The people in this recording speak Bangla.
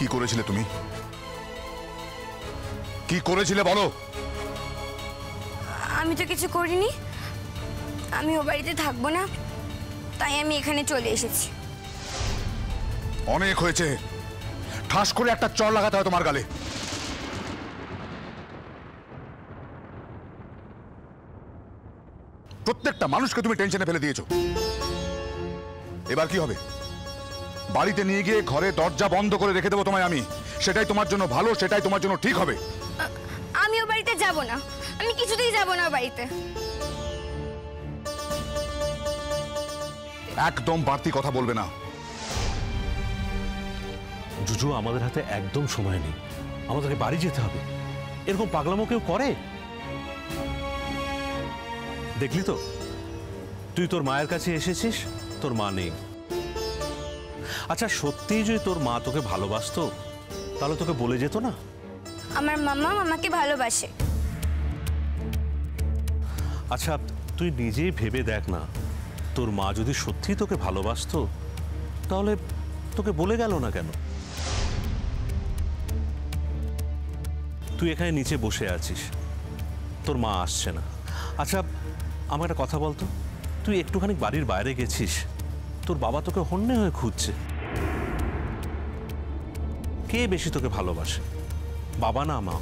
কি করেছিলে তুমি? কি করেছিলে বলো? আমি তো কিছু করিনি। আমি ও বাড়িতে থাকবো না, তাই আমি এখানে চলে এসেছি। অনেক হয়েছে। ঠাস করে একটা চড় লাগাতে হয় তোমার গালে। প্রত্যেকটা মানুষকে তুমি টেনশনে ফেলে দিয়েছো। এবার কি হবে? বাড়িতে নিয়ে গিয়ে ঘরে দরজা বন্ধ করে রেখে দেবো তোমায় আমি। সেটাই তোমার জন্য ভালো, সেটাই তোমার জন্য ঠিক হবে। আমি ও বাড়িতে যাব না। আমি কিছুতেই যাব না ও বাড়িতে। একদম বাড়তি কথা বলবে না। জুজু, আমাদের হাতে একদম সময় নেই। আমাদেরকে বাড়ি যেতে হবে। এরকম পাগলামো কেউ করে? দেখলি তো, তুই তোর মায়ের কাছে এসেছিস, তোর মা নেই। আচ্ছা, সত্যিই যদি তোর মা তোকে ভালোবাসতো তাহলে তোকে বলে যেত না? আমার মামা আমাকে ভালোবাসে। আচ্ছা, তুই নিজেই ভেবে দেখ না, তোর মা যদি সত্যিই তোকে ভালোবাসতো তাহলে তোকে বলে গেল না কেন? তুই এখানে নিচে বসে আছিস, তোর মা আসছে না। আচ্ছা, আমার একটা কথা বলতো, তুই একটুখানি বাড়ির বাইরে গেছিস, তোর বাবা তোকে হন্যে হয়ে খুঁজছে। কে বেশি তোকে ভালোবাসে, বাবা না মা?